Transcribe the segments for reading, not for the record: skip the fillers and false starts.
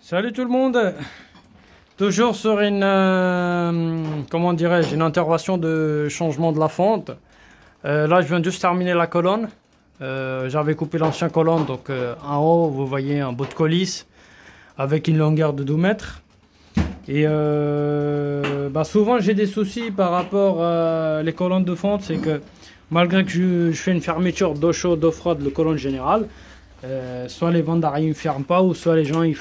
Salut tout le monde. Toujours sur une, comment dirais-je, une intervention de changement de la fonte. Là, je viens juste terminer la colonne. J'avais coupé l'ancien colonne, donc en haut, vous voyez un bout de coulisse avec une longueur de 2 mètres. Et souvent, j'ai des soucis par rapport à les colonnes de fonte. C'est que malgré que je fais une fermeture d'eau chaude, d'eau froide, le colonne général, soit les vents d'arrêt ne ferment pas, ou soit les gens ils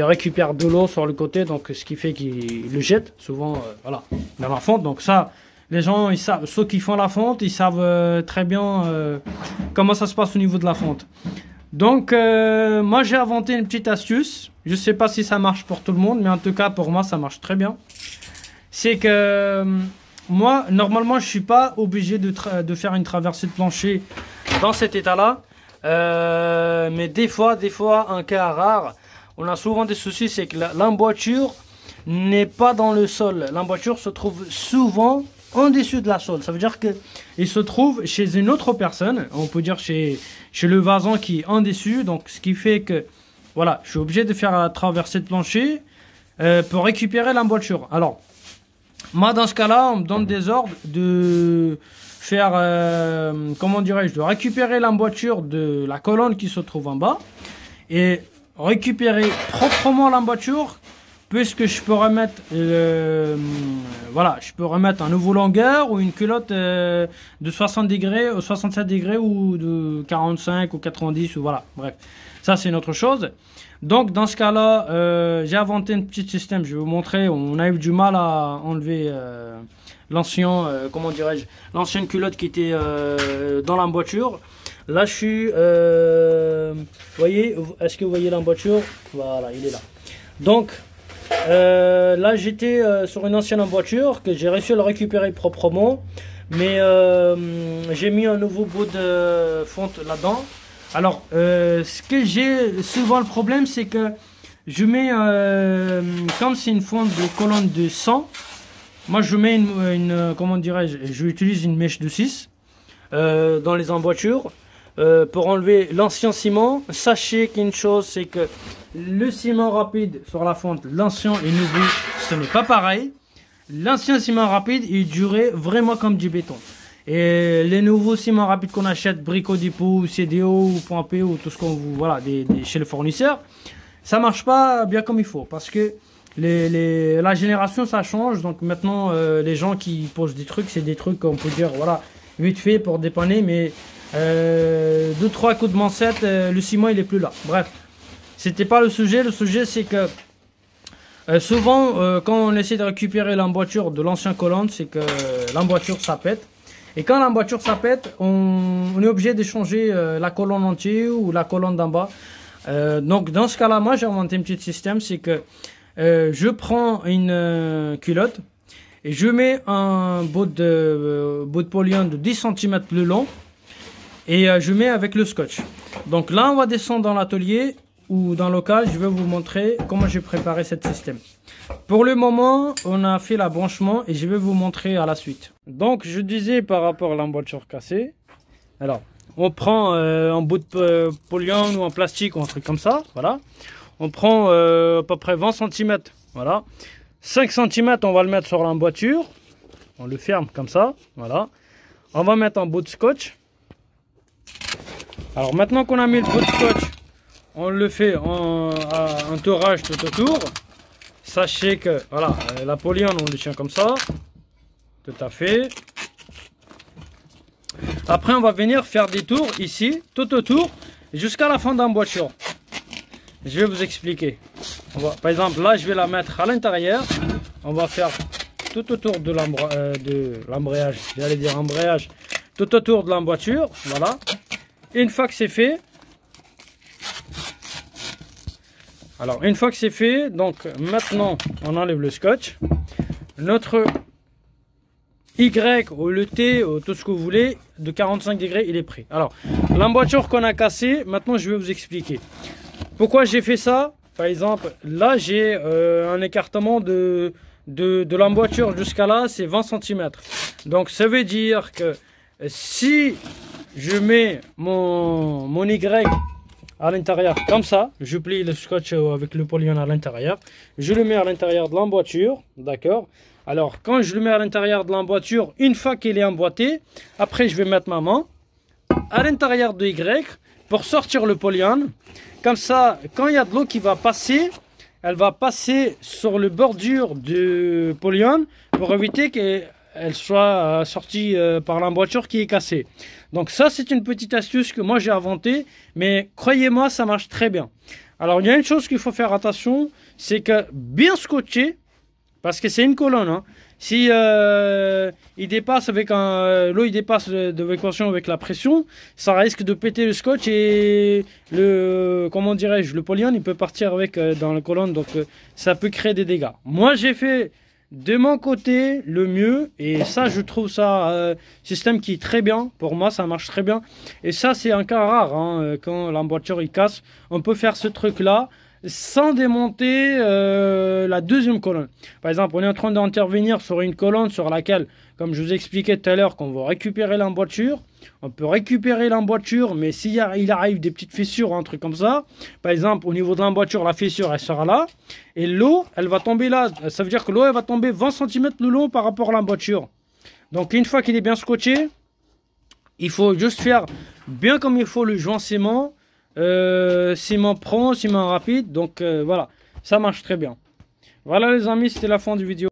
récupèrent de l'eau sur le côté, donc ce qui fait qu'ils le jettent souvent voilà, dans la fonte. Donc ça, les gens, ils savent, ceux qui font la fonte, ils savent très bien comment ça se passe au niveau de la fonte. Donc moi j'ai inventé une petite astuce. Je sais pas si ça marche pour tout le monde, mais en tout cas pour moi ça marche très bien. C'est que moi normalement je suis pas obligé de faire une traversée de plancher dans cet état là. Mais des fois, un cas rare, on a souvent des soucis, c'est que l'emboîture n'est pas dans le sol. L'emboîture se trouve souvent en dessus de la sol. Ça veut dire qu'il se trouve chez une autre personne, on peut dire chez le vasan qui est en dessus. Donc ce qui fait que, voilà, je suis obligé de faire la traversée de plancher pour récupérer l'emboîture. Alors, moi dans ce cas-là, on me donne des ordres de faire, comment dirais-je, de récupérer l'emboîture de la colonne qui se trouve en bas et récupérer proprement l'emboîture, puisque je peux remettre, voilà, je peux remettre un nouveau longueur ou une culotte de 60 degrés ou 67 degrés ou de 45 ou 90 ou voilà, bref, ça c'est une autre chose. Donc dans ce cas-là, j'ai inventé un petit système, je vais vous montrer. On a eu du mal à enlever l'ancien, comment dirais-je, l'ancienne culotte qui était dans l'emboîture. Là je suis, voyez, est-ce que vous voyez l'emboîture? Voilà, il est là. Donc là j'étais sur une ancienne emboîture que j'ai réussi à le récupérer proprement, mais j'ai mis un nouveau bout de fonte là-dedans. Alors, ce que j'ai souvent le problème, c'est que je mets, comme c'est une fonte de colonne de 100, moi je mets comment dirais-je, j'utilise une mèche de 6 dans les emboîtures pour enlever l'ancien ciment. Sachez qu'une chose, c'est que le ciment rapide sur la fonte, l'ancien et nouveau, ce n'est pas pareil. L'ancien ciment rapide, il durait vraiment comme du béton. Et les nouveaux ciments rapides qu'on achète, Brico Dépôt, CDO ou Point P ou tout ce qu'on vous, voilà, chez le fournisseur, ça marche pas bien comme il faut, parce que la génération ça change. Donc maintenant les gens qui posent des trucs, c'est des trucs qu'on peut dire voilà vite fait pour dépanner, mais 2-3 coups de mancette, le ciment il est plus là. Bref, c'était pas le sujet. Le sujet c'est que souvent quand on essaie de récupérer l'emboîture de l'ancien colonne, c'est que l'emboîture ça pète. Et quand l'emboîture ça pète, on est obligé de changer la colonne entière ou la colonne d'en bas. Donc dans ce cas-là, moi j'ai inventé un petit système, c'est que je prends une culotte et je mets un bout de polyone de 10 cm le long et je mets avec le scotch. Donc là on va descendre dans l'atelier ou dans le local, je vais vous montrer comment j'ai préparé ce système. Pour le moment, on a fait l'embranchement et je vais vous montrer à la suite. Donc, je disais par rapport à l'emboîture cassée. Alors, on prend un bout de polyone ou en plastique ou un truc comme ça. Voilà. On prend à peu près 20 cm. Voilà. 5 cm, on va le mettre sur l'emboîture. On le ferme comme ça. Voilà. On va mettre un bout de scotch. Alors, maintenant qu'on a mis le bout de scotch, on le fait en entourage tout autour. Sachez que voilà, la polyone on le tient comme ça, tout à fait. Après on va venir faire des tours ici, tout autour, jusqu'à la fin d'emboîture. Je vais vous expliquer. Par exemple là je vais la mettre à l'intérieur. On va faire tout autour de l'embrayage, j'allais dire embrayage, tout autour de l'emboîture. Voilà. Une fois que c'est fait, alors une fois que c'est fait, donc maintenant on enlève le scotch. Notre Y ou le T ou tout ce que vous voulez de 45 degrés il est prêt. Alors l'emboîture qu'on a cassée, maintenant je vais vous expliquer pourquoi j'ai fait ça. Par exemple là j'ai un écartement de l'emboîture jusqu'à là, c'est 20 cm. Donc ça veut dire que si je mets mon Y à l'intérieur comme ça. Je plie le scotch avec le polyone à l'intérieur. Je le mets à l'intérieur de l'emboîture, d'accord. Alors quand je le mets à l'intérieur de l'emboîture, une fois qu'il est emboîté, après je vais mettre ma main à l'intérieur de Y pour sortir le polyone. Comme ça, quand il y a de l'eau qui va passer, elle va passer sur le bordure du polyone pour éviter qu'elle soit sortie par l'emboîture qui est cassée. Donc ça, c'est une petite astuce que moi j'ai inventée, mais croyez-moi, ça marche très bien. Alors il y a une chose qu'il faut faire attention, c'est que bien scotcher, parce que c'est une colonne, hein. Si il dépasse avec l'eau, il dépasse de l'équation avec la pression, ça risque de péter le scotch et comment dirais-je, le polyone, il peut partir avec dans la colonne, donc ça peut créer des dégâts. Moi, j'ai fait de mon côté le mieux et ça, je trouve ça système qui est très bien. Pour moi, ça marche très bien. Et ça, c'est un cas rare, hein, quand l'emboîture il casse, on peut faire ce truc-là sans démonter la deuxième colonne. Par exemple, on est en train d'intervenir sur une colonne sur laquelle, comme je vous expliquais tout à l'heure, qu'on va récupérer l'emboîture. On peut récupérer l'emboîture, mais s'il arrive des petites fissures, un truc comme ça, par exemple, au niveau de l'emboîture, la fissure, elle sera là, et l'eau, elle va tomber là. Ça veut dire que l'eau, elle va tomber 20 cm de long par rapport à l'emboîture. Donc, une fois qu'il est bien scotché, il faut juste faire bien comme il faut le joint ciment. Ciment prompt, ciment rapide, donc voilà, ça marche très bien. Voilà les amis, c'était la fin du vidéo.